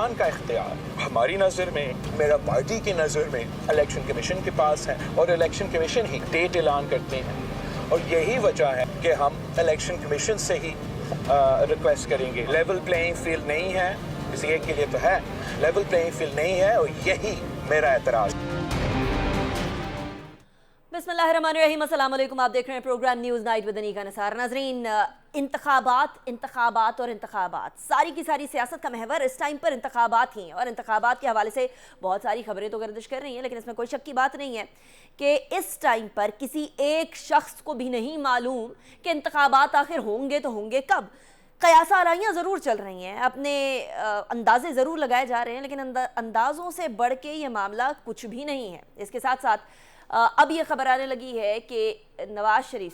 ऐलान का इख्तियार हमारी नज़र में, मेरा पार्टी की नज़र में इलेक्शन कमीशन के पास है और इलेक्शन कमीशन ही डेट ऐलान करते हैं। और यही वजह है कि हम इलेक्शन कमीशन से ही रिक्वेस्ट करेंगे। लेवल प्लेइंग फील्ड नहीं है, किसी एक के लिए तो है, लेवल प्लेइंग फील्ड नहीं है और यही मेरा एतराज़। बिस्मिल्लाहिर्रहमानिर्रहीम, अस्सलाम वालेकुम। आप देख रहे हैं program news night with Anika Nisar. नाज़रीन, इंतखाबात और इंतखाबात, सारी की सारी सियासत का महवर इस टाइम पर इंतखाबात ही हैं और इंतखाबात के हवाले से बहुत सारी खबरें तो गर्दिश कर रही हैं, लेकिन इसमें कोई शक की बात नहीं है कि इस टाइम पर किसी एक शख्स को भी नहीं मालूम कि इंतखाबात आखिर होंगे तो होंगे कब। कयास आराइयाँ ज़रूर चल रही हैं, अपने अंदाजे ज़रूर लगाए जा रहे हैं, लेकिन अंदाज़ों से बढ़ के ये मामला कुछ भी नहीं है। इसके साथ साथ अब ये खबर आने लगी है कि शहबाज शरीफ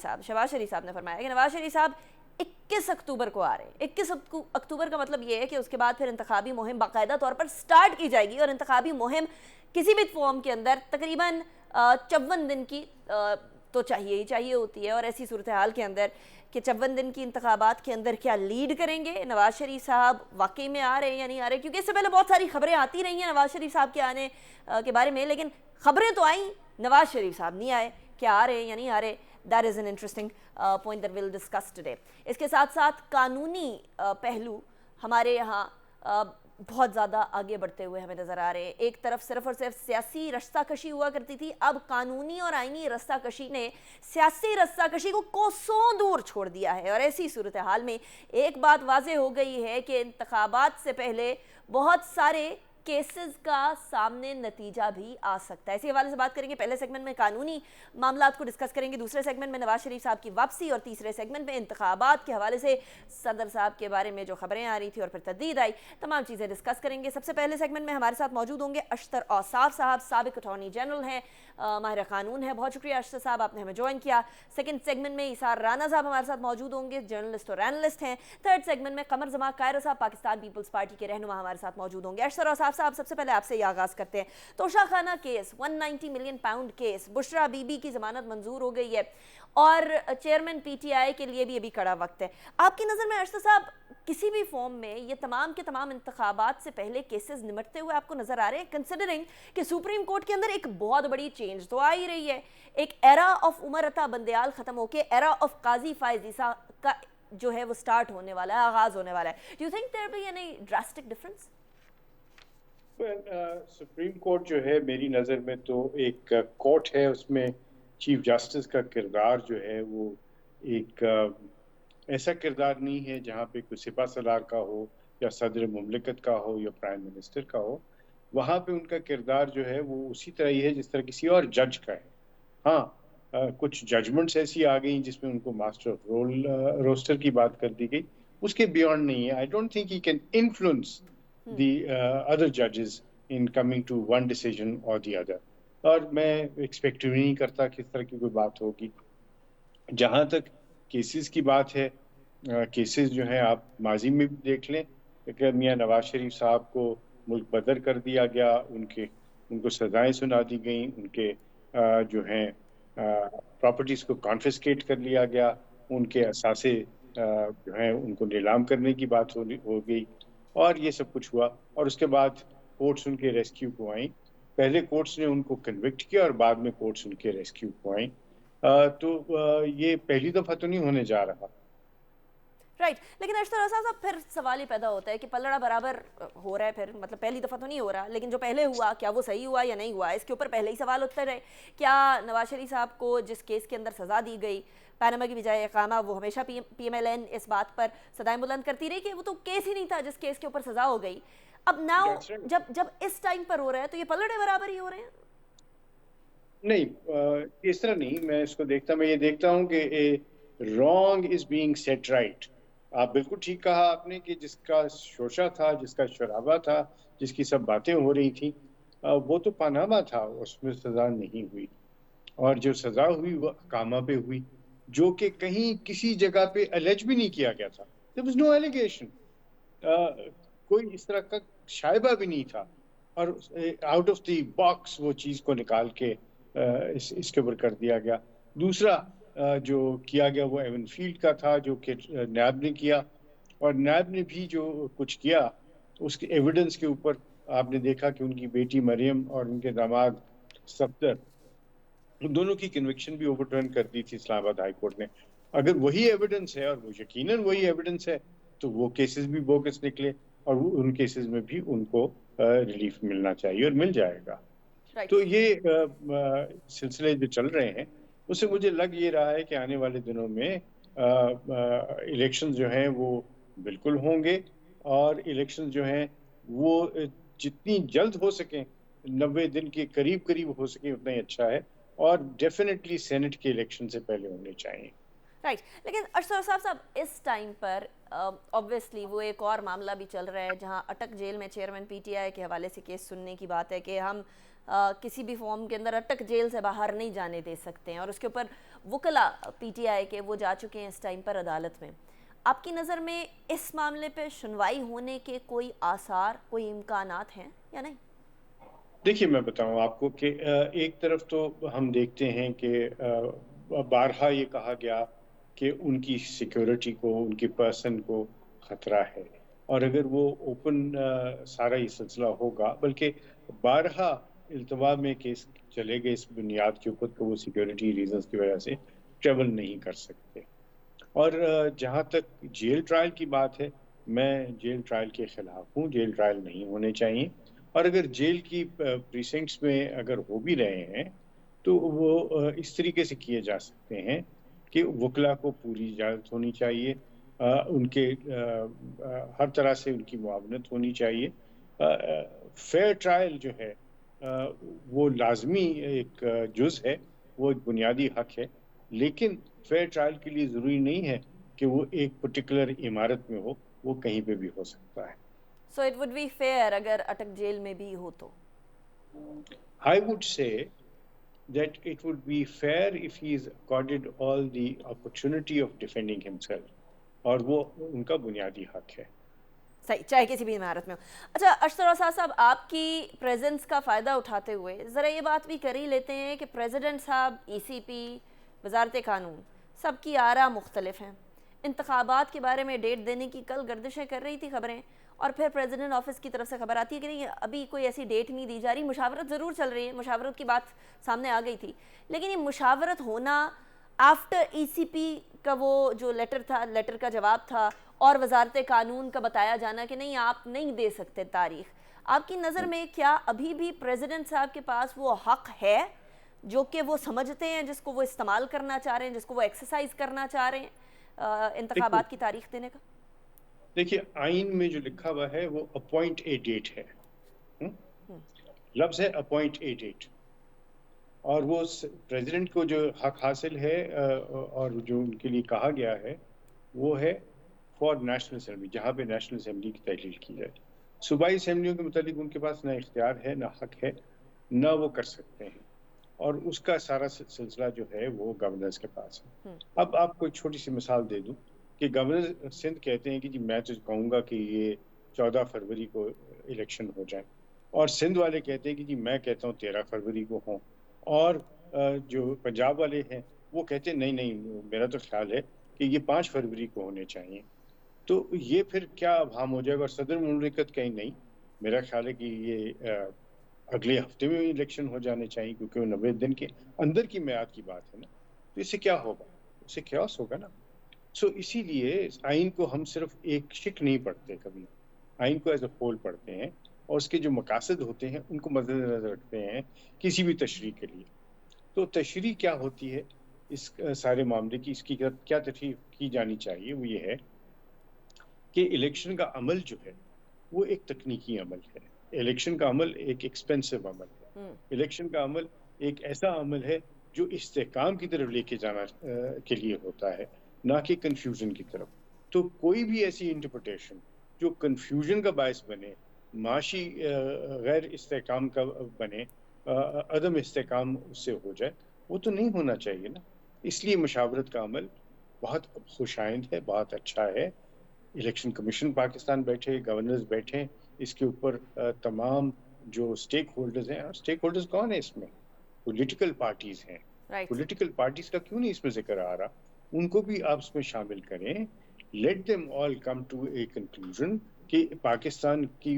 साहब ने फरमाया कि नवाज शरीफ साहब 21 अक्टूबर को आ रहे हैं। 21 अक्टूबर का मतलब ये है कि उसके बाद फिर इंतखाबी मुहिम बाकायदा तौर पर स्टार्ट की जाएगी और इंतखाबी मुहिम किसी भी फॉर्म के अंदर तकरीबन 54 दिन की तो चाहिए ही चाहिए होती है। और ऐसी सूरत हाल के अंदर कि 54 दिन की इंतखाबात के अंदर क्या लीड करेंगे, नवाज शरीफ साहब वाकई में आ रहे हैं या नहीं आ रहे, क्योंकि इससे पहले बहुत सारी खबरें आती रही हैं नवाज शरीफ साहब के आने के बारे में, लेकिन खबरें तो आई, नवाज शरीफ साहब नहीं आए। क्या आ रहे हैं या नहीं आ रहे, that is an interesting point that will discuss today. इसके साथ साथ कानूनी पहलू हमारे यहाँ बहुत ज़्यादा आगे बढ़ते हुए हमें नज़र आ रहे हैं। एक तरफ सिर्फ और सिर्फ सियासी रस्साकशी हुआ करती थी, अब कानूनी और आईनी रस्साकशी ने सियासी रस्साकशी को कोसों दूर छोड़ दिया है। और ऐसी सूरत हाल में एक बात वाज़ेह हो गई है कि इंतखाबात से पहले बहुत सारे केसेस का सामने नतीजा भी आ सकता है। इसी हवाले से बात करेंगे। पहले सेगमेंट में कानूनी मामलात को डिस्कस करेंगे, दूसरे सेगमेंट में नवाज शरीफ साहब की वापसी और तीसरे सेगमेंट में इंतखाबात के हवाले से सदर साहब के बारे में जो खबरें आ रही थी और फिर तजदीद आई, तमाम चीज़ें डिस्कस करेंगे। सबसे पहले सेगमेंट में हमारे साथ मौजूद होंगे अशतर औसाफ साहब, साबिक अटॉर्नी जनरल हैं, माहिर कानून है। बहुत शुक्रिया अशतर साहब, आपने हमें ज्वाइन किया। सेकंड सेगमेंट में इसार राना साहब हमारे साथ मौजूद होंगे, जर्नलिस्ट और एनालिस्ट हैं। थर्ड सेगमेंट में कमर जमा कायरा साहब, पाकिस्तान पीपल्स पार्टी के रहनुमा, हमारे साथ मौजूद होंगे। अशतर औसाफ साहब, सबसे पहले आपसे ये आगाज़ करते हैं। तोशाखाना case, 190 million pound case, Bushra Bibi की जमानत मंजूर हो गई है और चेयरमैन पीटीआई के लिए भी अभी कड़ा वक्त है। आपकी नज़र में अशतर साहब, किसी भी फॉर्म में ये तमाम के तमाम इंतखाबात से पहले केसेस निमटते हुए आपको नजर आ रहे हैं, कंसिडरिंग कि सुप्रीम कोर्ट के अंदर एक बहुत बड़ी चेंज तो आ ही रही है। एक एरा ऑफ उमर अता बंदयाल खत्म होके एरा ऑफ काजी फायज ईसा का जो है वो स्टार्ट होने वाला है, आगाज होने वाला है। Do you think there be any drastic difference? Supreme court जो है मेरी नज़र में तो एक कोर्ट है, उसमें चीफ जस्टिस का किरदार जो है वो एक ऐसा किरदार नहीं है जहाँ पे कोई सिपा सलार का हो या सदर मुमलिकत का हो या प्राइम मिनिस्टर का हो। वहाँ पे उनका किरदार जो है वो उसी तरह ही है जिस तरह किसी और जज का है। हाँ, कुछ जजमेंट्स ऐसी आ गई जिसमें उनको मास्टर ऑफ रोल रोस्टर की बात कर दी गई, उसके बियॉन्ड नहीं है। I don't think he can influence the other judges in coming to one decision or the other। और मैं एक्सपेक्ट नहीं करता कि इस तरह की कोई बात होगी। जहाँ तक केसेस की बात है, केसेस जो हैं आप माजी में भी देख लें कि मियाँ नवाज शरीफ साहब को मुल्क बदर कर दिया गया, उनको सज़ाएं सुना दी गई, उनके जो हैं प्रॉपर्टीज़ को कॉन्फिस्केट कर लिया गया, उनके असासे जो हैं उनको नीलाम करने की बात हो गई और ये सब कुछ हुआ। और उसके बाद कोर्ट्स उनके रेस्क्यू को आई। पहले कोर्ट्स ने उनको कन्विक्ट किया और बाद में कोर्ट्स उनके रेस्क्यू को आई। तो ये पहली दफ़ा तो नहीं होने जा रहा। राइट, लेकिन अशतर साहब फिर सवाल ही पैदा होता है कि पलड़ा बराबर हो रहा है, फिर मतलब पहली दफ़ा तो नहीं हो रहा, लेकिन जो पहले हुआ क्या वो सही हुआ या नहीं हुआ, इसके ऊपर पहले ही सवाल उठते रहे। क्या नवाज शरीफ साहब को जिस केस के अंदर सज़ा दी गई, पैनामा की बजाय इकामा, वो हमेशा PMLN इस बात पर सदाएं बुलंद करती रही कि वो तो केस ही नहीं था जिस केस के ऊपर सज़ा हो गई। अब नाउ जब इस टाइम पर हो रहा है तो ये पलड़े बराबर ही हो रहे हैं? नहीं, इस तरह नहीं मैं इसको देखता। मैं ये देखता हूँ कि wrong is being set right. आप बिल्कुल ठीक कहा आपने कि जिसका शोशा था, जिसका शराबा था, जिसकी सब बातें हो रही थी, वो तो पनामा था, उसमें सज़ा नहीं हुई। और जो सज़ा हुई वो अकामा पे हुई, जो कि कहीं किसी जगह पे अलेज भी नहीं किया गया था। देयर वाज नो एलिगेशन, कोई इस तरह का शायबा भी नहीं था और आउट ऑफ द बॉक्स वो चीज़ को निकाल के इसके ऊपर कर दिया गया। दूसरा जो किया गया वो एवन फील्ड का था, जो कि नैब ने किया और नैब ने भी जो कुछ किया उसके एविडेंस के ऊपर आपने देखा कि उनकी बेटी मरियम और उनके दामाद सफदर, उन दोनों की कन्विक्शन भी ओवरटर्न कर दी थी इस्लामाबाद हाई कोर्ट ने। अगर वही एविडेंस है, और वो यकीनन वही एविडेंस है, तो वो केसेस भी बोगस निकले, और उन केसेस में भी उनको रिलीफ मिलना चाहिए और मिल जाएगा। तो राइट। ये सिलसिले जो चल रहे हैं, उससे मुझे लग ये रहा है कि आने वाले दिनों में इलेक्शन जो हैं वो बिल्कुल होंगे, और इलेक्शन जो हैं वो जितनी जल्द हो सके, 90 दिन के करीब करीब हो सके, उतना ही अच्छा है, और डेफिनेटली सेनेट के इलेक्शन से पहले होने चाहिए। राइट। लेकिन अरसद साहब इस टाइम पर ऑब्वियसली वो एक और मामला भी चल रहा है जहां अटक जेल में चेयरमैन पीटीआई के हवाले से केस सुनने की बात है कि हम किसी भी फॉर्म के अंदर अटक जेल से बाहर नहीं जाने दे सकते हैं, और उसके ऊपर वकला पीटीआई के वो जा चुके हैं इस टाइम पर अदालत में। आपकी नज़र में इस मामले पे सुनवाई होने के कोई आसार, कोई इम्कानात हैं या नहीं? देखिए, मैं बताऊं आपको कि एक तरफ तो हम देखते हैं कि बारहा ये कहा गया कि उनकी सिक्योरिटी को, उनकी पर्सन को खतरा है, और अगर वो ओपन सारा ये सिलसिला होगा, बल्कि बारहा इल्तवा में केस चले गए इस बुनियाद के ऊपर कि वो सिक्योरिटी रीजंस की वजह से ट्रेवल नहीं कर सकते। और जहाँ तक जेल ट्रायल की बात है, मैं जेल ट्रायल के खिलाफ हूँ, जेल ट्रायल नहीं होने चाहिए। और अगर जेल की प्रीसिंक्ट्स में अगर हो भी रहे हैं, तो वो इस तरीके से किए जा सकते हैं कि वकला को पूरी इजाज़त होनी चाहिए, उनके हर तरह से उनकी मुआवनत होनी चाहिए। फेयर ट्रायल जो है वो लाजमी एक जुज़ है, वो एक बुनियादी हक है, लेकिन फेयर ट्रायल के लिए ज़रूरी नहीं है कि वो एक पर्टिकुलर इमारत में हो, वो कहीं पे भी हो सकता है। So it would be fair अगर अटक जेल में भी हो तो? I would say that it would be fair if he is accorded all the opportunity of defending himself, और वो उनका बुनियादी हक है। सही, चाहे किसी भी इमारत में हो। अच्छा अशरफ साहब, आपकी प्रेजेंस का फ़ायदा उठाते हुए ज़रा ये बात भी कर ही लेते हैं कि प्रेसिडेंट साहब, ईसीपी, वजारत कानून, सबकी आरा मुख्तलिफ हैं। इंतखाबात के बारे में डेट देने की कल गर्दिशें कर रही थी खबरें, और फिर प्रेसिडेंट ऑफिस की तरफ से खबर आती है कि नहीं, अभी कोई ऐसी डेट नहीं दी जा रही, मुशावरत ज़रूर चल रही है। मुशावरत की बात सामने आ गई थी, लेकिन ये मुशावरत होना आफ्टर ईसीपी का वो जो लेटर था, लेटर का जवाब था, और वजारत कानून का बताया जाना कि नहीं आप नहीं दे सकते तारीख। आपकी नज़र में क्या अभी भी प्रेसिडेंट साहब के पास वो हक है जो कि वो समझते हैं, जिसको वो इस्तेमाल करना चाह रहे हैं, जिसको वो एक्सरसाइज करना चाह रहे हैं इंतखाबात की तारीख देने का? देखिए, आइन में जो लिखा हुआ है वो अपॉइंट ए डेट है, लफ्ज़ है अपॉइंट ए डेट, और वो प्रेसिडेंट को जो हक हासिल है और जो उनके लिए कहा गया है वो है फॉर नेशनल असेंबली, जहाँ पे नेशनल असेंबली की तहलील की जाए। सूबाई असेंबलियों के मुतालिक उनके पास ना इख्तियार है, ना हक है, ना वो कर सकते हैं, और उसका सारा सिलसिला जो है वो गवर्नर्स के पास है। अब आपको एक छोटी सी मिसाल दे दूं कि गवर्नर सिंध कहते हैं कि जी मैं तो कहूँगा कि ये 14 फरवरी को इलेक्शन हो जाए, और सिंध वाले कहते हैं कि जी मैं कहता हूँ 13 फरवरी को हों, और जो पंजाब वाले हैं वो कहते हैं नहीं नहीं, मेरा तो ख्याल है कि ये 5 फरवरी को होने चाहिए। तो ये फिर क्या अभाम हो जाएगा, और सदर मुमलिकत कहीं नहीं, मेरा ख्याल है कि ये अगले हफ्ते में इलेक्शन हो जाने चाहिए, क्योंकि वो 90 दिन के अंदर की म्याद की बात है ना। तो इससे क्या होगा, उससे ख्यास होगा ना। सो इसीलिए आइन को हम सिर्फ एक शिक नहीं पढ़ते, कभी आइन को एज ए होल पढ़ते हैं, और उसके जो मकासद होते हैं उनको मद्देनजर रखते हैं किसी भी तशरीह के लिए। तो तशरीह क्या होती है इस सारे मामले की, इसकी क्या तशरीह की जानी चाहिए, वो ये है कि इलेक्शन का अमल जो है वो एक तकनीकी अमल है, इलेक्शन का अमल एक एक्सपेंसिव अमल है, इलेक्शन का अमल एक ऐसा अमल है जो इस्तेहकाम की तरफ लेके जाना के लिए होता है, ना कि कंफ्यूजन की तरफ। तो कोई भी ऐसी इंटरप्रिटेशन जो कंफ्यूजन का बायस बने, माशी गैर इस्तेहकाम का बने, अदम इस्तेहकाम उससे हो जाए, वो तो नहीं होना चाहिए ना। इसलिए मुशावरत का अमल बहुत खुशाइंद है, बहुत अच्छा है। इलेक्शन कमीशन पाकिस्तान बैठे, गवर्नर्स बैठे, इसके ऊपर तमाम जो स्टेक होल्डर्स हैं, स्टेक होल्डर्स कौन है इसमें? पॉलिटिकल पार्टीज हैं। पॉलिटिकल पार्टीज का क्यों नहीं इसमें जिक्र आ रहा? उनको भी आप इसमें शामिल करें। Let them all come to a conclusion कि पाकिस्तान की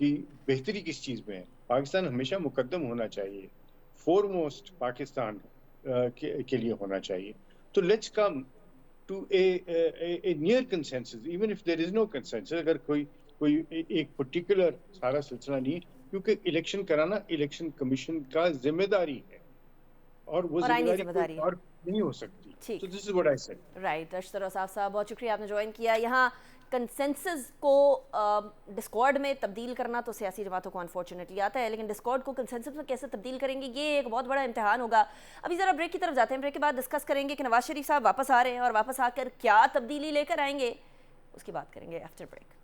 बेहतरी किस चीज़ में है। पाकिस्तान हमेशा मुकद्दम होना चाहिए, फोरमोस्ट पाकिस्तान के लिए होना चाहिए। तो let's come to a near consensus, even if there is no consensus. अगर कोई एक पर्टिकुलर सारा सिलसिला नहीं, क्योंकि इलेक्शन कराना इलेक्शन कमीशन का जिम्मेदारी है और वो और आईनी जिम्मेदारी कोई जिम्मेदारी है। और नहीं हो सकती। ठीक। तो this is what I said. Right, Ashtar Ausaf Sahab बहुत शुक्रिया आपने ज्वाइन किया। यहाँ कंसेंसस को डिस्कॉर्ड में तब्दील करना तो सियासी जमातों को अनफॉर्चुनेटली आता है, लेकिन डिस्कॉर्ड को कंसेंसस में कैसे तब्दील करेंगे ये एक बहुत बड़ा इम्तिहान होगा। अभी ज़रा ब्रेक की तरफ जाते हैं, ब्रेक के बाद डिस्कस करेंगे कि नवाज शरीफ साहब वापस आ रहे हैं और वापस आकर क्या तब्दीली लेकर आएंगे, उसकी बात करेंगे after break.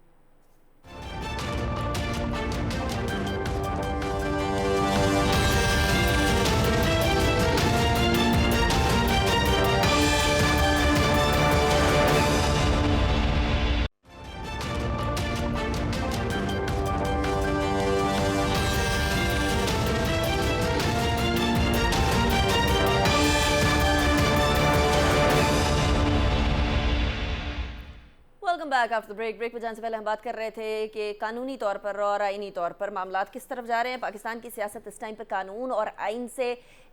Welcome back after break. Break पे जाने से पहले हम बात कर रहे थे कि कानूनी तौर पर और आईनी तौर पर मामलात किस तरफ जा रहे हैं। पाकिस्तान की सियासत इस टाइम पर कानून और आइन से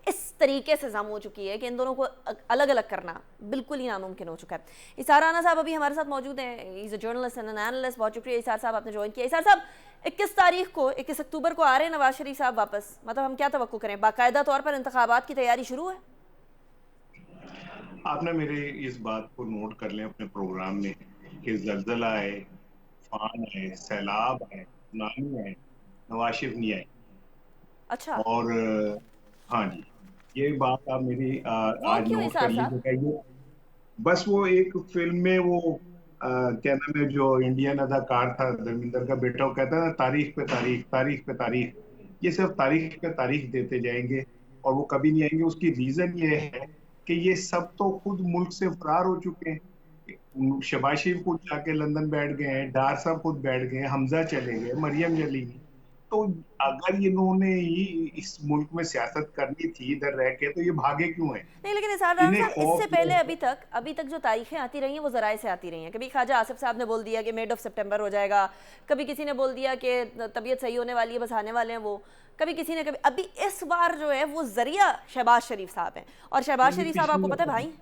इस तरीके से जम हो चुकी है कि इन दोनों को अलग अलग करना बिल्कुल ही नामुमकिन हो चुका है। इसार राना साहब अभी हमारे साथ मौजूद हैं, he is a journalist and an analyst. बहुत शुक्रिया इसार साहब, आपने ज्वाइन किया। इसार साहब, 21 तारीख को 21 अक्टूबर को आ रहे हैं नवाज शरीफ साहब वापस, मतलब हम क्या तवक्को करें? बाकायदा तौर पर इंतखाबात की तैयारी शुरू है? आपने मेरे इस बात को नोट कर लें अपने प्रोग्राम में कि जल्जला आए, तूफान आए, सैलाब आए, सुनामी आए, नवाज शरीफ नहीं आए। अच्छा। और हाँ जी, ये बात आप मेरी आज क्यों नोट इसार कर साहब? लीजिएगा। बस वो एक फिल्म में वो क्या नाम है, जो इंडियन अदाकार था धर्मेंद्र का बेटा, वो कहता है ना, तारीख पे तारीख, तारीख पे तारीख। ये सिर्फ तारीख पे तारीख देते जाएंगे और वो कभी नहीं आएंगे। उसकी रीजन ये है कि ये सब तो खुद मुल्क से फरार हो चुके हैं। शहबाज शरीफ खुद जाके लंदन बैठ गए हैं, डार साहब खुद बैठ गए, हमजा चले गए, मरियम चली गई। तो अगर इन्होंने ही इस मुल्क में सियासत करनी थी इधर रह के, तो ये भागे क्यों हैं? नहीं, लेकिन इसार राना इन्हें साहब, खौफ इससे पहले है। अभी तक जो तारीखें आती रही हैं वो ज़राए से आती रही हैं। कभी ख्वाजा आसिफ साहब ने बोल दिया कि मिड ऑफ सितंबर हो जाएगा, कभी किसी ने बोल दिया कि तबीयत सही होने वाली है, बस आने वाले हैं वो, कभी किसी ने कभी। अभी इस बार जो है वो जरिया शहबाज शरीफ साहब हैं, और शहबाज शरीफ साहब आपको पता है भाई,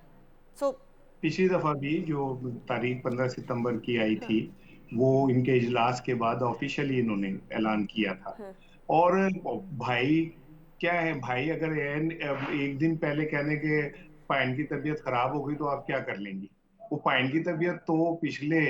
पिछली दफा भी जो तारीख 15 सितंबर की आई थी, वो इनके इजलास के बाद ऑफिशियली इन्होंने ऐलान किया था। और भाई क्या है भाई, अगर एक दिन पहले कहने के पायन की तबीयत खराब हो गई तो आप क्या कर लेंगी? वो पायन की तबीयत तो पिछले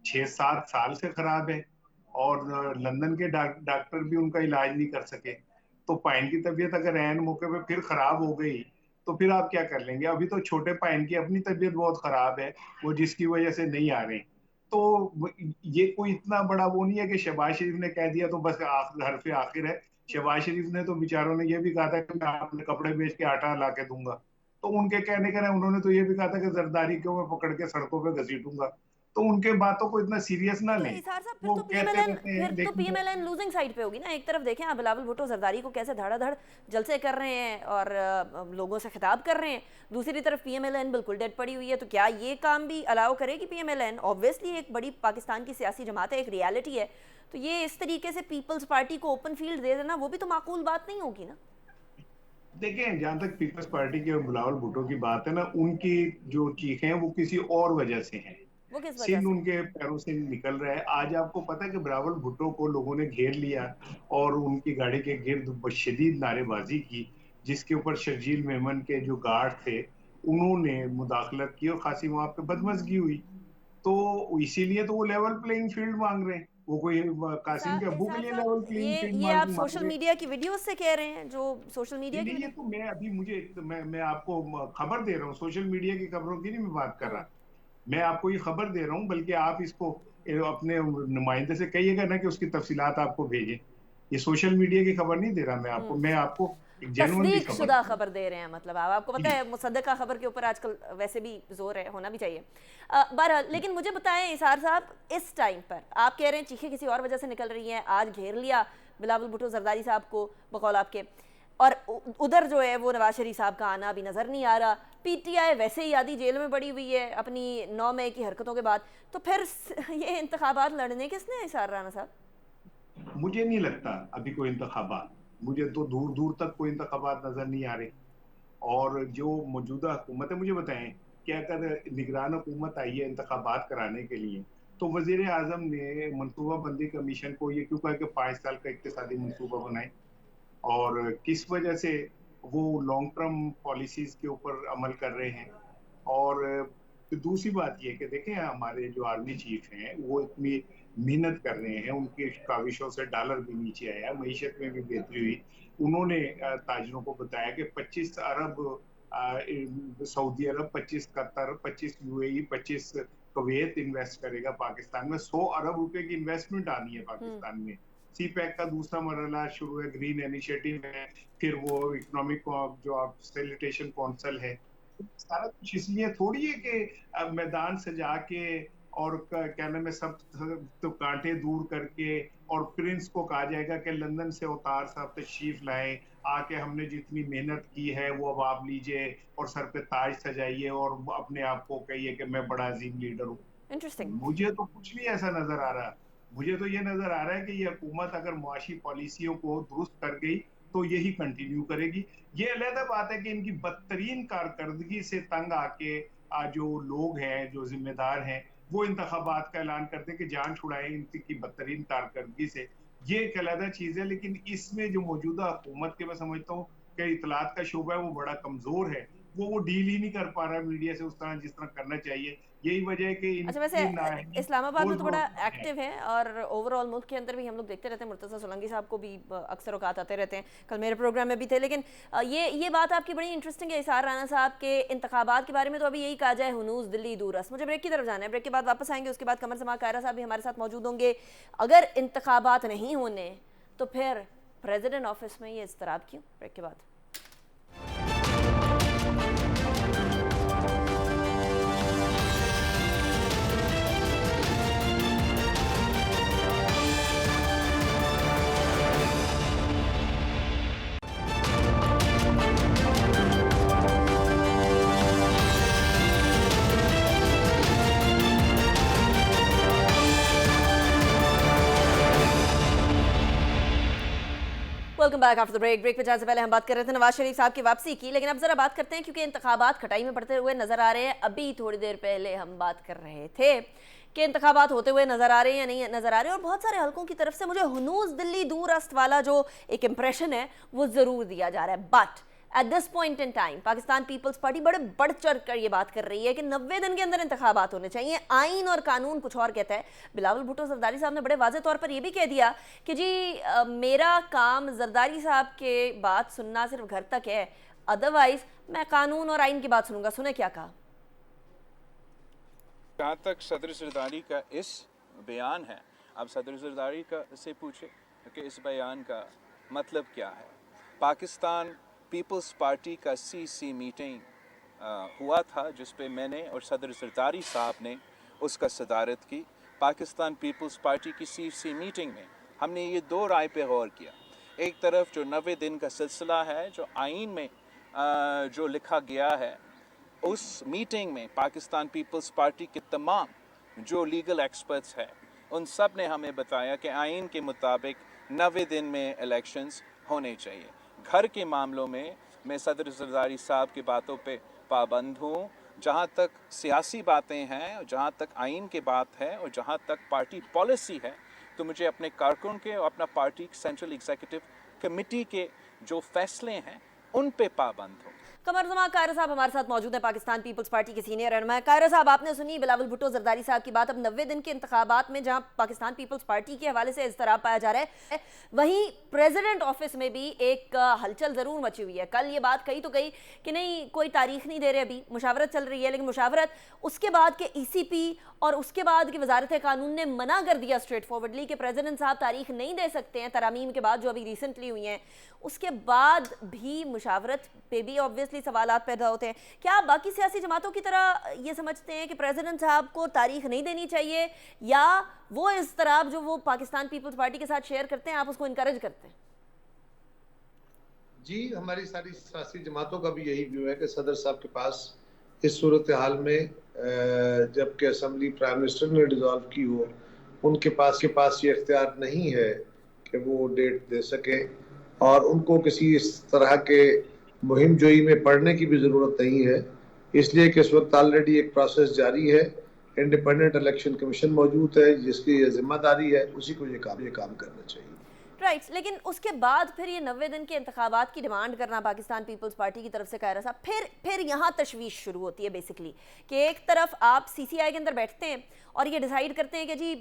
6-7 साल से खराब है और लंदन के डॉक्टर भी उनका इलाज नहीं कर सके। तो पायन की तबीयत अगर ऐन मौके पे फिर खराब हो गई तो फिर आप क्या कर लेंगे? अभी तो छोटे पायन की अपनी तबीयत बहुत खराब है, वो जिसकी वजह से नहीं आ रहे। तो ये कोई इतना बड़ा वो नहीं है कि शहबाज शरीफ ने कह दिया तो बस हरफ आखिर है। शहबाज शरीफ ने तो बेचारों ने ये भी कहा था कि मैं अपने कपड़े बेच के आटा ला के दूंगा। तो उनके कहने का उन्होंने तो ये भी कहा था कि जरदारी को मैं पकड़ के सड़कों पे घसीटूंगा। तो उनके बातों को इतना सीरियस ना लें। इसार साहब, वो कहते रहते हैं, फिर तो पीएमएलएन लूजिंग साइड पे होगी ना। एक तरफ देखें आप बिलावल भुट्टो जरदारी को कैसे धड़ाधड़ जलसे कर रहे हैं और लोगों से खिताब कर रहे हैं, दूसरी तरफ पीएमएलएन बिल्कुल डेड पड़ी हुई है। तो क्या ये काम भी अलाउ करेगी पीएमएलएन? ऑब्वियसली एक बड़ी पाकिस्तान की सियासी जमात है, एक रियलिटी है, तो ये इस तरीके से पीपल्स पार्टी को ओपन फील्ड दे देना वो भी तो माकूल बात नहीं होगी ना। देखें, जहां तक पीपल्स पार्टी के और बिलावल भुट्टो की बात है ना, उनकी जो चीखें हैं वो किसी और वजह से हैं। वो किस वजह सिंह से? उनके पैरों से निकल रहा है। आज आपको पता है कि बिलावल भुट्टो को लोगों ने घेर लिया और उनकी गाड़ी के गिर्द शदीद नारेबाजी की, जिसके ऊपर शर्जील मेमन के जो गार्ड थे उन्होंने मुदाखलत की और खासी वहां पे बदमजगी हुई। तो इसीलिए तो वो लेवल प्लेइंग फील्ड मांग रहे हैं। वो कोई कासिम के अब्बू के लिए लेवल प्लेइंग फील्ड ये आप मांग सोशल रहे हैं। मीडिया की वीडियोस से कह रहे हैं, जो सोशल मीडिया की ये तो मैं अभी मैं आपको खबर दे रहा हूँ, सोशल मीडिया की खबरों की नहीं मैं बात कर रहा। मैं आपको ये खबर दे रहा हूँ, बल्कि आप इसको अपने नुमाइंदे से कहिएगा ना कि उसकी तफसीलात आपको भेजें। ये सोशल मीडिया की खबर नहीं दे रहा मैं आपको एक जेन्युइनली तस्दीक शुदा खबर दे रहे हैं। मतलब आपको पता है मुसद्दका खबर के ऊपर आजकल वैसे भी जोर है, होना भी चाहिए। बहरहाल, लेकिन मुझे बताएं इसार साहब, इस टाइम पर आप कह रहे हैं चीखें किसी और वजह से निकल रही हैं, आज घेर लिया बिलावल भुट्टो जरदारी साहब को बकौल आपके, और उधर जो है वो नवाज शरीफ साहब का आना अभी नज़र नहीं आ रहा। पीटीआई वैसे ही आधी जेल में पड़ी हुई है अपनी 9 मई की हरकतों के बाद, तो फिर ये इंतखाबात लड़ने किसने है इसार राना साहब? मुझे नहीं लगता अभी कोई इंतखाबात, मुझे तो दूर दूर तक कोई इंतखाबात नजर नहीं आ रहे। और जो मौजूदा हुकूमत है, मुझे बताएं कि अगर निगरान हुकूमत आई है इंतखाबात कराने के लिए, तो वजीर आजम ने मनसूबा बंदी कमीशन को ये क्यों कहा कि 5 साल का इक्तिसादी मनसूबा बनाए, और किस वजह से वो लॉन्ग टर्म पॉलिसीज के ऊपर अमल कर रहे हैं। और दूसरी बात ये कि देखें, हमारे जो आर्मी चीफ हैं वो इतनी मेहनत कर रहे हैं, उनकी काविशों से डॉलर भी नीचे आया, मईशत में भी बेहतरी हुई। उन्होंने ताजरों को बताया कि 25 अरब सऊदी अरब, 25 कतर, 25 यूएई, 25 कुवैत इन्वेस्ट करेगा पाकिस्तान में। 100 अरब रुपए की इन्वेस्टमेंट आनी है पाकिस्तान में। सी पैक का दूसरा मरहला शुरू है, ग्रीन इनिशिएटिव है, फिर वो इकोनॉमिक जो फैसिलिटेशन काउंसिल है। सारा कुछ इसलिए थोड़ी है कि मैदान सजा के और क्या नाम है सब तो कांटे दूर करके और प्रिंस को कहा जाएगा कि लंदन से अवतार साहब तशरीफ लाए, आके हमने जितनी मेहनत की है वो अब आप लीजिए और सर पे ताज सजाइए और अपने आप को कहिए कि मैं बड़ा अजीम लीडर हूँ। इंटरेस्टिंग। मुझे तो कुछ नहीं ऐसा नजर आ रहा। मुझे तो ये नजर आ रहा है कि ये हुकूमत अगर मुआशी पॉलिसियों को दुरुस्त कर गई तो यही कंटिन्यू करेगी। ये अलग बात है कि इनकी बदतरीन कारकर्दगी से तंग आके जो लोग हैं, जो जिम्मेदार हैं, वो इंतखाबात का ऐलान करते हैं कि जान छुड़ाएं इनकी बदतरीन कारकर्दगी से। ये एक अलग चीज है, लेकिन इसमें जो मौजूदा हुकूमत के मैं समझता हूँ कि इतलात का शोबा है वो बड़ा कमजोर है, वो डील ही नहीं कर पा रहा मीडिया से उस तरह जिस तरह करना चाहिए। यही वजह है कि अच्छा, वैसे इस्लामाबाद में तो बड़ा एक्टिव है और ओवरऑल मुल्क के अंदर भी हम लोग देखते रहते हैं। मुर्तज़ा सोलंकी साहब को भी अक्सर औकात आते रहते हैं, कल मेरे प्रोग्राम में भी थे। लेकिन ये बात आपकी बड़ी इंटरेस्टिंग है इसार राना साहब के इंतखाबात के बारे में। तो अभी यही कहा जाए हुनूस दिल्ली दूरस। मुझे ब्रेक की तरफ जाना है, ब्रेक के बाद वापस आएंगे। उसके बाद कमर जमा कायरा साहब भी हमारे साथ मौजूद होंगे। अगर इंतखाबात नहीं होने तो फिर प्रेसिडेंट ऑफिस में ये इस्तराब क्यों? ब्रेक के बाद। Welcome back after the break. Break पे जाने से पहले हम बात कर रहे थे नवाज शरीफ साहब की वापसी की, लेकिन अब जरा बात करते हैं क्योंकि इंतखाबात खटाई में पड़ते हुए नजर आ रहे हैं। अभी थोड़ी देर पहले हम बात कर रहे थे कि इंतखाबात होते हुए नजर आ रहे हैं या नहीं नजर आ रहे हैं, और बहुत सारे हलकों की तरफ से मुझे हुनूस दिल्ली दूर अस्त वाला जो एक इंप्रेशन है वो जरूर दिया जा रहा है। But at this point in time Pakistan Peoples Party बड़े बढ़ चढ़ कर ये बात कर रही है कि 90 दिन के अंदर इंतखाबात होने चाहिए। आइन और कानून कुछ और कहता है। बिलावल भुट्टो जरदारी साहब ने बड़े वाज़ेह तौर पर यह भी कह दिया कि जी मेरा काम जरदारी साहब के बात सुनना सिर्फ घर तक है, अदरवाइज मैं कानून और आइन की बात सुनूंगा। सुने क्या कहा। जहाँ तक सदर जरदारी का इस बयान है, आप सदर जरदारी का से पूछे कि इस बयान का मतलब क्या है। पाकिस्तान पीपल्स पार्टी का सीसी मीटिंग हुआ था जिस पे मैंने और सदर जरदारी साहब ने उसका सदारत की। पाकिस्तान पीपल्स पार्टी की सीसी मीटिंग में हमने ये दो राय पे गौर किया। एक तरफ जो 90 दिन का सिलसिला है, जो आइन में जो लिखा गया है, उस मीटिंग में पाकिस्तान पीपल्स पार्टी के तमाम जो लीगल एक्सपर्ट्स हैं उन सब ने हमें बताया कि आइन के मुताबिक 90 दिन में इलेक्शंस होने चाहिए। घर के मामलों में मैं सदर जरदारी साहब की बातों पे पाबंद हूँ। जहाँ तक सियासी बातें हैं, जहाँ तक आइन की बात है और जहाँ तक पार्टी पॉलिसी है, तो मुझे अपने कारकुन के और अपना पार्टी सेंट्रल एग्जीक्यूटिव कमेटी के जो फैसले हैं उन पे पाबंद हूँ। कमर जमा कायरा साहब हमारे साथ मौजूद हैं, पाकिस्तान पीपल्स पार्टी के सीनियर रहनुमा। कायरा साहब, आपने सुनी बिलावल भुट्टो जरदारी साहब की बात। अब 90 दिन के इंतखाबात में जहां पाकिस्तान पीपल्स पार्टी के हवाले से इज़्तिराब पाया जा रहा है, वहीं प्रेसिडेंट ऑफिस में भी एक हलचल ज़रूर मची हुई है। कल ये बात कही तो कही कि नहीं कोई तारीख नहीं दे रहे, अभी मुशावरत चल रही है, लेकिन मुशावरत उसके बाद के ECP और उसके बाद की वजारत कानून ने मना कर दिया स्ट्रेट फॉरवर्डली कि प्रेसिडेंट साहब तारीख नहीं दे सकते हैं तरामीम के बाद जो अभी रिसेंटली हुई हैं। उसके बाद भी मुशावरत पे भी ऑब्वियसली सवालात पैदा होते हैं। क्या आप बाकी सियासी जमातों की तरह ये समझते हैं कि प्रेसिडेंट साहब को तारीख नहीं देनी चाहिए, या वो इज़्तिराब जो वो पाकिस्तान पीपल्स पार्टी के साथ शेयर करते हैं आप उसको इनकरेज करते हैं? जी, हमारी सारी सियासी जमातों का भी यही व्यू है कि सदर साहब के पास इस सूरत हाल में जबकि असम्बली प्राइम मिनिस्टर ने डिसॉल्व की हो, उनके पास ये इख्तियार नहीं है कि वो डेट दे सके, और उनको किसी इस तरह के मुहिम जोई में पड़ने की भी ज़रूरत नहीं है, इसलिए कि इस वक्त ऑलरेडी एक प्रोसेस जारी है, इंडिपेंडेंट इलेक्शन कमीशन मौजूद है जिसकी ये जिम्मेदारी है, उसी को ये काम करना चाहिए। राइट, लेकिन उसके बाद फिर ये 90 दिन के इंतखाबात की डिमांड करना पाकिस्तान पीपल्स पार्टी की तरफ से कायरा साहब, फिर यहाँ तशवीश शुरू होती है बेसिकली कि एक तरफ आप सीसीआई के अंदर बैठते हैं और ये डिसाइड करते हैं कि जी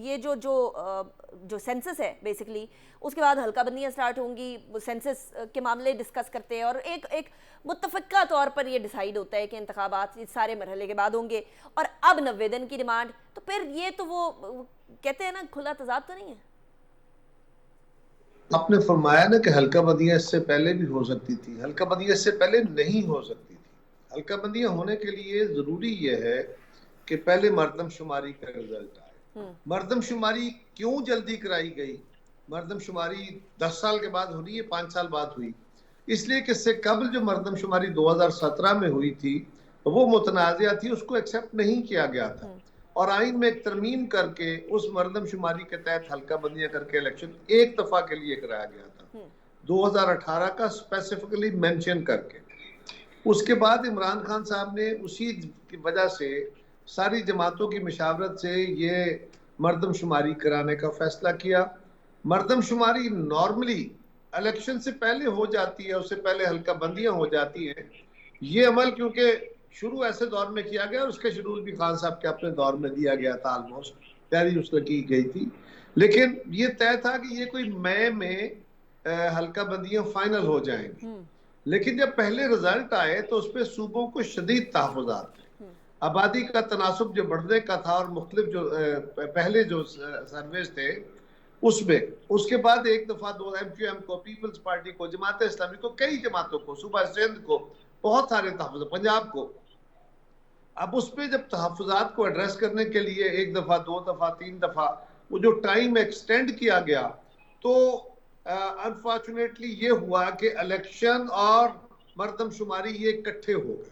ये जो सेंसस है बेसिकली, उसके बाद हल्का बंदियाँ स्टार्ट होंगी, सेंसस के मामले डिस्कस करते हैं और एक मुत्तफ़िका तौर पर ये डिसाइड होता है कि इंतखाबात इस सारे मरहले के बाद होंगे, और अब 90 दिन की डिमांड, तो फिर ये तो वो कहते हैं ना खुला तजाद तो नहीं है। आपने फरमाया ना कि हल्का बंदियां इससे पहले भी हो सकती थी, हल्का बंदियां इससे पहले नहीं हो सकती थी। हल्का बंदियां होने के लिए जरूरी यह है कि पहले मरदमशुमारी का रिजल्ट आए। मरदमशुमारी क्यों जल्दी कराई गई? मरदमशुमारी 10 साल के बाद हो रही है, 5 साल बाद हुई, इसलिए कि इससे कबल जो मरदमशुमारी 2017 में हुई थी वो मुतनाज़िया थी, उसको एक्सेप्ट नहीं किया गया था, और आइन में एक तरमीम करके उस मरदमशुमारी के तहत हल्का बंदियां करके इलेक्शन एक दफा के लिए कराया गया था 2018 का स्पेसिफिकली मेंशन करके। उसके बाद इमरान खान साहब ने उसी की वजह से सारी जमातों की मशावरत से ये मरदमशुमारी कराने का फैसला किया। मरदमशुमारी नॉर्मली इलेक्शन से पहले हो जाती है, उससे पहले हल्का बंदियां हो जाती हैं। ये अमल क्योंकि शुरू ऐसे दौर में किया गया और उसका शेड्यूल भी खान साहब के अपने दौर में दिया गया था, ऑलमोस्ट तैयारी उसने की गई थी, लेकिन ये तय था कि ये कोई मई में हल्का बंदियां फाइनल हो जाएंगी। लेकिन जब पहले रिजल्ट आए तो उस पर सूबों को शदीद तहफ़्फ़ुज़ात थे, आबादी का तनासुब जो बढ़ने का था और मुख्तलिफ जो पहले जो सर्वेज थे उसमें, उसके बाद एक दफा दो MQM को, पीपल्स पार्टी को, जमात इस्लामी को, कई जमातों को, सूबा सिंध को बहुत सारे तहफ़्फ़ुज़, पंजाब को, अब उस पर जब तहफ़्फ़ुज़ात को एड्रेस करने के लिए एक दफा, 2 दफा, 3 दफा वो जो टाइम एक्सटेंड किया गया, तो अनफॉर्चुनेटली ये हुआ कि इलेक्शन और मरदमशुमारी ये इकट्ठे हो गए,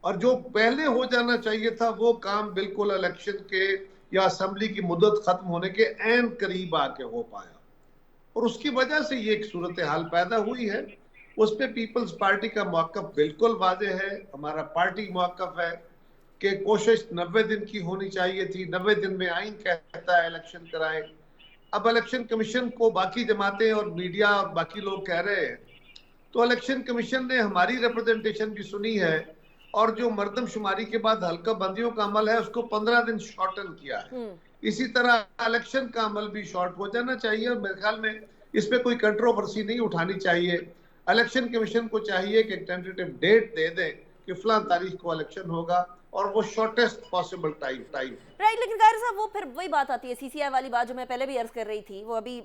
और जो पहले हो जाना चाहिए था वो काम बिल्कुल इलेक्शन के या असेंबली की मुद्दत खत्म होने के ऐन करीब आके हो पाया, और उसकी वजह से ये एक सूरत हाल पैदा हुई है। उस पर पीपल्स पार्टी का मौक़िफ़ बिल्कुल वाज़ेह है, हमारा पार्टी मौक़िफ़ है कि कोशिश 90 दिन की होनी चाहिए थी, 90 दिन में आइन कहता है इलेक्शन कराएं। अब इलेक्शन कमीशन को बाकी जमातें और मीडिया और बाकी लोग कह रहे हैं, तो इलेक्शन कमीशन ने हमारी रिप्रेजेंटेशन भी सुनी है, और जो मरदमशुमारी के बाद हल्का बंदियों का अमल है उसको 15 दिन शॉर्टन किया है। इसी तरह इलेक्शन का अमल भी शॉर्ट हो जाना चाहिए, और मेरे ख्याल में इस पे कोई कंट्रोवर्सी नहीं उठानी चाहिए। इलेक्शन कमीशन को चाहिए कि टेंटेटिव डेट दे दें कि फलां तारीख को इलेक्शन होगा, और वो शॉर्टेस्ट पॉसिबल टाइम राइट। लेकिन कायर साहब वो फिर वही बात आती है, सीसीआई वाली बात जो मैं पहले भी अर्ज कर रही थी, वो अभी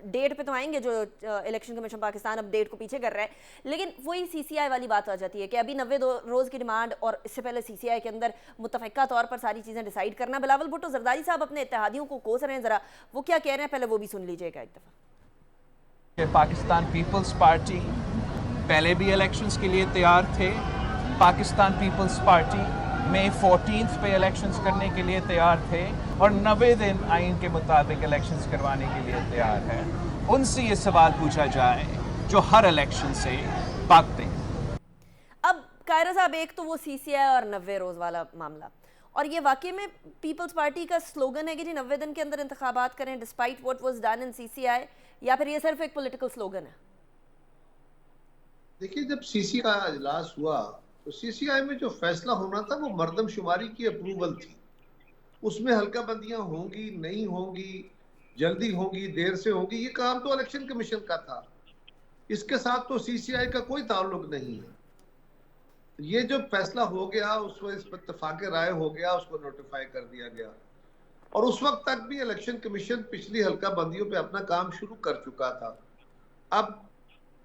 डेट पे तो आएंगे, जो इलेक्शन कमीशन पाकिस्तान अब डेट को पीछे कर रहा है, लेकिन वही सीसीआई वाली बात आ जाती है कि अभी 90 रोज़ की डिमांड, और इससे पहले सीसीआई के अंदर मुत्तफ़िका तौर पर सारी चीज़ें डिसाइड करना। बिलावल भुट्टो जरदारी साहब अपने इत्तेहादियों को कोस रहे हैं, ज़रा वो क्या कह रहे हैं पहले वो भी सुन लीजिएगा एक दफ़ा। पाकिस्तान पीपल्स पार्टी पहले भी इलेक्शंस के लिए तैयार थे, पाकिस्तान पीपल्स पार्टी मई 14 पे इलेक्शंस करने के लिए तैयार थे, और 90 दिन आइन के मुताबिक इलेक्शंस करवाने के लिए तैयार है। उनसे ये सवाल पूछा जाए जो हर इलेक्शन से भागते हैं। अब कायरा साहब, एक तो वो सीसीआई और 90 रोज़ वाला मामला, और ये वाकई में पीपल्स पार्टी का स्लोगन है कि जी 90 दिन के अंदर इंतखाबात करें despite what was done in CCI, या फिर ये सिर्फ एक पॉलिटिकल स्लोगन है? देखिए, जब सीसी का इजलास हुआ तो सीसीआई में जो फैसला होना था वो मरदमशुमारी की अप्रूवल थी, उसमें हल्का बंदियां होंगी नहीं होंगी, जल्दी होंगी देर से होंगी, ये काम तो इलेक्शन कमीशन का था, इसके साथ तो सीसीआई का कोई ताल्लुक नहीं है। ये जो फैसला हो गया उसमें इस पर इत्तेफाक राय हो गया, उसको नोटिफाई कर दिया गया, और उस वक्त तक भी इलेक्शन कमीशन पिछली हल्का बंदियों पे अपना काम शुरू कर चुका था। अब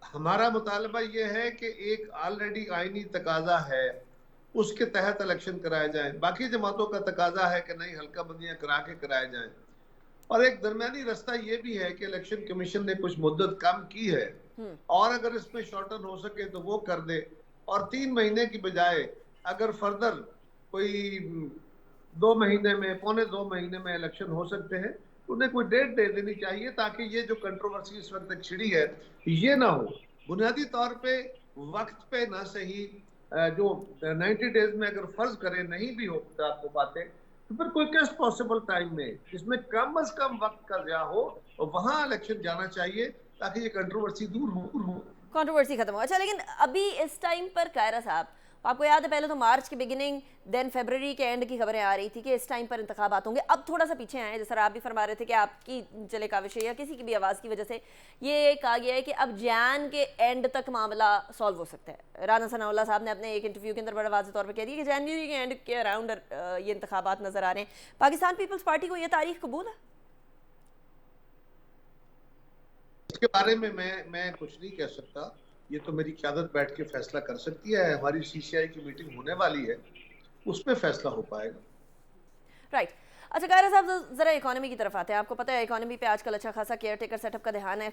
हमारा मुतालबा ये है कि एक ऑलरेडी आईनी तकाजा है, उसके तहत इलेक्शन कराए जाए। बाकी जमातों का तकाजा है कि नहीं, हल्का बंदियां करा के कराए जाएं, और एक दरमियानी रास्ता ये भी है कि इलेक्शन कमीशन ने कुछ मुद्दत कम की है और अगर इसमें शॉर्टन हो सके तो वो कर दे, और 3 महीने की बजाय अगर फर्दर कोई 2 महीने में, पौने 2 महीने में इलेक्शन हो सकते हैं, उन्हें कोई डेट दे देनी चाहिए, ताकि ये जो कंट्रोवर्सी इस वक्त तक छिड़ी है ये ना हो। बुनियादी तौर पे वक्त पे ना सही, जो 90 डेज में अगर फर्ज करें नहीं भी होता आपको बातें, तो फिर क्विकेस्ट पॉसिबल टाइम में जिसमें कम से कम वक्त का ज़्या हो, और वहां इलेक्शन जाना चाहिए, ताकि ये कंट्रोवर्सी दूर हो। कंट्रोवर्सी खत्म हो। अच्छा, लेकिन अभी इस टाइम पर कायरा साहब, आपको याद है पहले तो मार्च के बिगिनिंग देन फरवरी के एंड की खबरें आ रही थी कि इस टाइम पर इंतखाबात होंगे। अब थोड़ा सा पीछे आए, जैसा आप भी फरमा रहे थे कि आपकी चले काविश या किसी की भी आवाज़ की वजह से ये कहा गया है कि अब जैन के एंड तक मामला सॉल्व हो सकता है। राना सनाउल्लाह साहब ने अपने एक इंटरव्यू के अंदर बड़ा वाज़ेह तौर पर कह दिया कि जनवरी के एंड के अराउंड ये इंतखाबात नजर आ रहे हैं। पाकिस्तान पीपल्स पार्टी को ये तारीख कबूल है? इसके बारे में मैं कुछ नहीं कह सकता, ये तो मेरी क़यादत बैठ के फैसला कर सकती है। हमारी सीसीआई की मीटिंग होने वाली है, उसमें फैसला हो पाएगा। राइट। अच्छा कायरा साहब, ज़रा इकोनॉमी की तरफ आते हैं। आपको पता है इकोनॉमी पे आजकल अच्छा खासा केयर टेकर सेटअप का ध्यान है,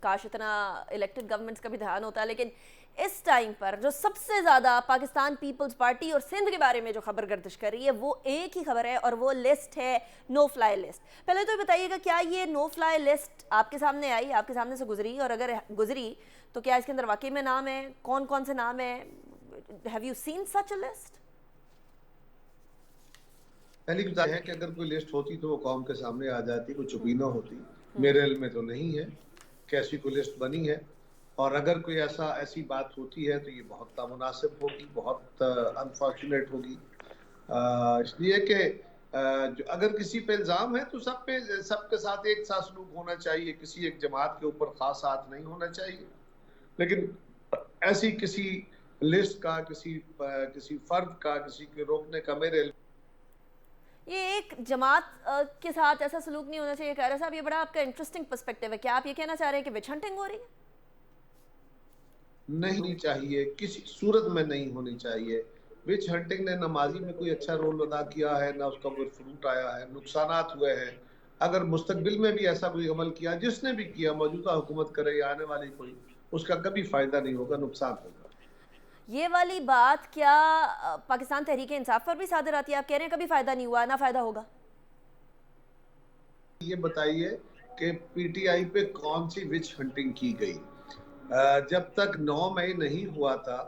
काश इतना इलेक्टेड गवर्नमेंट्स का भी ध्यान होता है, लेकिन इस टाइम पर जो सबसे ज़्यादा पाकिस्तान पीपल्स पार्टी और सिंध के बारे में जो खबर गर्दिश कर रही है वो एक ही खबर है, और वो लिस्ट है नो फ्लाई लिस्ट। पहले तो बताइएगा, क्या ये नो फ्लाई लिस्ट आपके सामने आई, आपके सामने से गुजरी, और अगर गुजरी तो क्या इसके अंदर वाकई में नाम है? कौन कौन से नाम है? Have you seen such a list? पहली बात है कि अगर कोई लिस्ट होती तो वो कौम के सामने आ जाती, कोई छुपी ना होती। मेरे इल्म में तो नहीं है कि ऐसी कोई लिस्ट बनी है, और अगर कोई ऐसी बात होती है तो ये बहुत नामुनासिब होगी, बहुत अनफॉर्चुनेट होगी। इसलिए कि अगर किसी पे इल्ज़ाम है तो सबके साथ एक सा सलूक होना चाहिए, किसी एक जमात के ऊपर खास हाथ नहीं होना चाहिए। लेकिन ऐसी किसी लिस्ट का, किसी फर्द का, किसी के रोकने का मेरे ये एक जमात के साथ ऐसा सलूक नहीं होना चाहिए। कायरा साहब, ये बड़ा आपका इंटरेस्टिंग पर्सपेक्टिव है। क्या आप ये कहना चाह रहे हैं कि विच हंटिंग हो रही है? नहीं चाहिए, किसी सूरत में नहीं होनी चाहिए। विच हंटिंग ने नमाजी में कोई अच्छा रोल अदा किया है ना, उसका कोई फ्रूट आया है, नुकसानात हुए हैं। अगर मुस्तकबिल में भी ऐसा कोई अमल किया, जिसने भी किया, मौजूदा हुकूमत करे या आने वाली कोई, उसका कभी फायदा नहीं होगा, नुकसान होगा। ये वाली बात क्या पाकिस्तान तहरीक इंसाफ पर भी सादर आती है? आप कह रहे हैं कभी फायदा नहीं हुआ, ना फायदा होगा। ये बताइए कि पीटीआई पे कौन सी विच हंटिंग की गई? जब तक 9 मई नहीं हुआ था,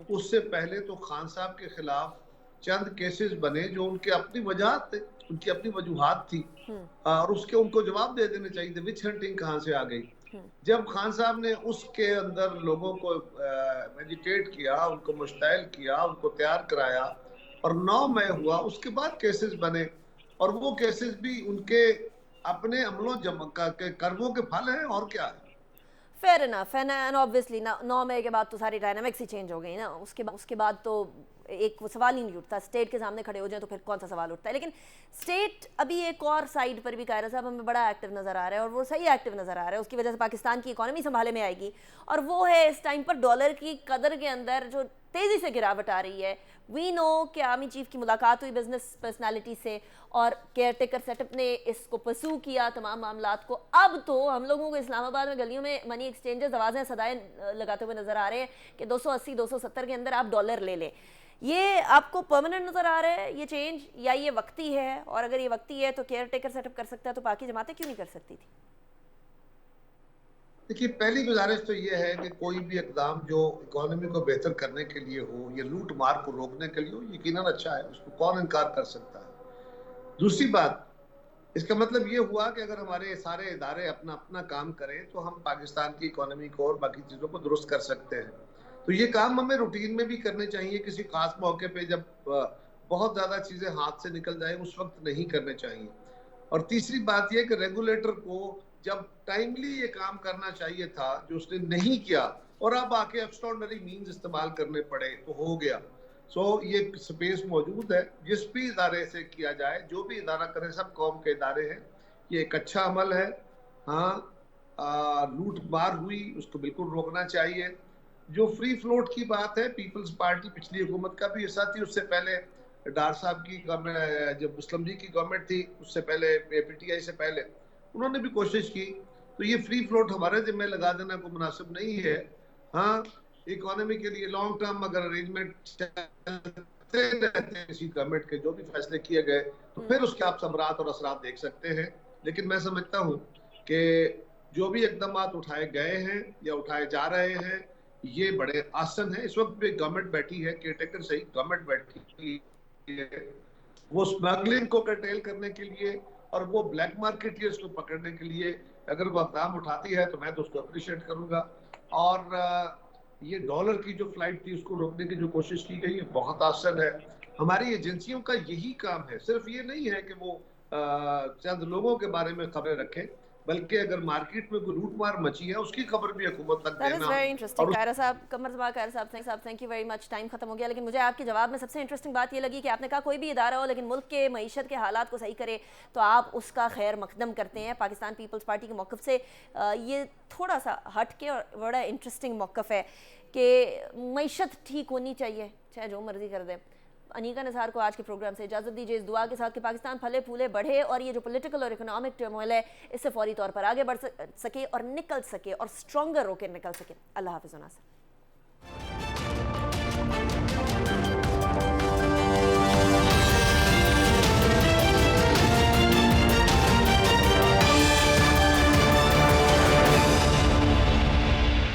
उससे पहले तो खान साहब के खिलाफ चंद केसेस बने जो उनके अपनी वजह थे, उनकी अपनी वजूहात थी, और उसके उनको जवाब दे देने चाहिए थे। विच हंटिंग कहाँ से आ गई? जब खान साहब ने उसके अंदर लोगों को एजुकेट किया, उनको मुश्तैल किया, उनको तैयार कराया, और 9 मई हुआ, उसके बाद केसेस बने, और वो केसेस भी उनके अपने अमलों के कर्मों के फल हैं, और क्या है। फेयर इनफ, एंड ऑब्वियसली 9 मई के बाद तो सारी डायनामिक्स ही चेंज हो गई ना। उसके बाद तो एक सवाल ही नहीं उठता। स्टेट के सामने खड़े हो जाए तो फिर कौन सा सवाल उठता है। लेकिन स्टेट अभी एक और साइड पर भी कायरा साहब हमें बड़ा एक्टिव नज़र आ रहा है, और वो सही एक्टिव नज़र आ रहा है। उसकी वजह से पाकिस्तान की इकॉनमी संभाले में आएगी, और वो है इस टाइम पर डॉलर की कदर के अंदर जो तेज़ी से गिरावट आ रही है। वी नो कि आर्मी चीफ की मुलाकात हुई बिजनेस पर्सनालिटी से, और केयर टेकर सेटअप ने इसको परसू किया तमाम मामलात को। अब तो हम लोगों को इस्लामाबाद में गलियों में मनी एक्सचेंजेस आवाज़ें सदाएं लगाते हुए नज़र आ रहे हैं कि 280 270 के अंदर आप डॉलर ले लें। ये आपको परमानेंट नज़र आ रहा है ये चेंज, या ये वक्ती है? और अगर ये वक्ती है तो केयर टेकर सेटअप कर सकता है, तो बाकी जमातें क्यों नहीं कर सकती थी? देखिए, पहली गुजारिश तो ये है कि कोई भी इक़दाम जो इकोनॉमी को बेहतर करने के लिए हो, या लूट मार को रोकने के लिए हो, यकीनन अच्छा है, उसको कौन इनकार कर सकता है। दूसरी बात, इसका मतलब ये हुआ कि अगर हमारे सारे इदारे अपना अपना काम करें तो हम पाकिस्तान की इकोनॉमी को और बाकी चीज़ों को दुरुस्त कर सकते हैं। तो ये काम हमें रूटीन में भी करने चाहिए। किसी खास मौके पे जब बहुत ज़्यादा चीज़ें हाथ से निकल जाए उस वक्त नहीं करने चाहिए। और तीसरी बात यह कि रेगुलेटर को जब टाइमली ये काम करना चाहिए था, जो उसने नहीं किया, और अब आके एक्स्ट्राऑर्डिनरी मींस इस्तेमाल करने पड़े, तो हो गया। सो ये स्पेस मौजूद है, जिस भी इदारे से किया जाए, जो भी इदारा करे, सब कौम के इदारे हैं, ये एक अच्छा अमल है। हाँ, लूट मार हुई, उसको बिल्कुल रोकना चाहिए। जो फ्री फ्लोट की बात है, पीपल्स पार्टी पिछली हुकूमत का भी हिस्सा थी, उससे पहले डार साहब की गवर्नमेंट, जब मुस्लिम लीग की गवर्नमेंट थी, उससे पहले पीटीआई से पहले उन्होंने भी कोशिश की तो ये फ्री फ्लोट हमारे जिम्मे लगा देना कोई मुनासिब नहीं है। हाँ, इकोनॉमी के लिए लॉन्ग टर्म अगर अरेंजमेंट चलते रहते हैं किसी गवर्नमेंट के जो भी फैसले किए गए तो फिर उसके आप समरात और असरात देख सकते हैं। लेकिन मैं समझता हूँ कि जो भी इकदाम उठाए गए हैं या उठाए जा रहे हैं ये बड़े आसन है। इस वक्त भी गवर्नमेंट बैठी है, केयरटेकर सही गवर्नमेंट बैठी है, वो स्मगलिंग को कर्टेल करने के लिए और वो ब्लैक मार्केटियर्स को पकड़ने के लिए अगर वो इकदाम उठाती है तो मैं तो उसको अप्रिशिएट करूंगा। और ये डॉलर की जो फ्लाइट थी उसको रोकने की जो कोशिश की गई है बहुत आसान है। हमारी एजेंसियों का यही काम है, सिर्फ ये नहीं है कि वो चंद लोगों के बारे में खबरें रखें, बल्कि अगर मार्केट में कोई लूटमार मची है उसकी खबर भी हुकूमत तक That is देना। very interesting. कायरा साहब, कमर जमा कायरा साहब, thank you very much. Time खत्म हो गया, लेकिन मुझे आपके जवाब में सबसे इंटरेस्टिंग बात ये लगी कि आपने कहा कोई भी इदारा हो लेकिन मुल्क के मईशत के हालात को सही करे तो आप उसका खैर मकदम करते हैं। पाकिस्तान पीपल्स पार्टी के मौक़िफ़ से ये थोड़ा सा हट के और बड़ा इंटरेस्टिंग मौक़िफ़ है कि मईशत ठीक होनी चाहिए, चाहे जो मर्जी कर दे। अनीका निसार को आज के प्रोग्राम से इजाज़त दीजिए इस दुआ के साथ कि पाकिस्तान फले फूले बढ़े और ये जो पॉलिटिकल और इकोनॉमिक टर्मोइल है इससे फौरी तौर पर आगे बढ़ सके और निकल सके और स्ट्रॉन्गर होकर निकल सके। अल्लाह हाफ़िज़।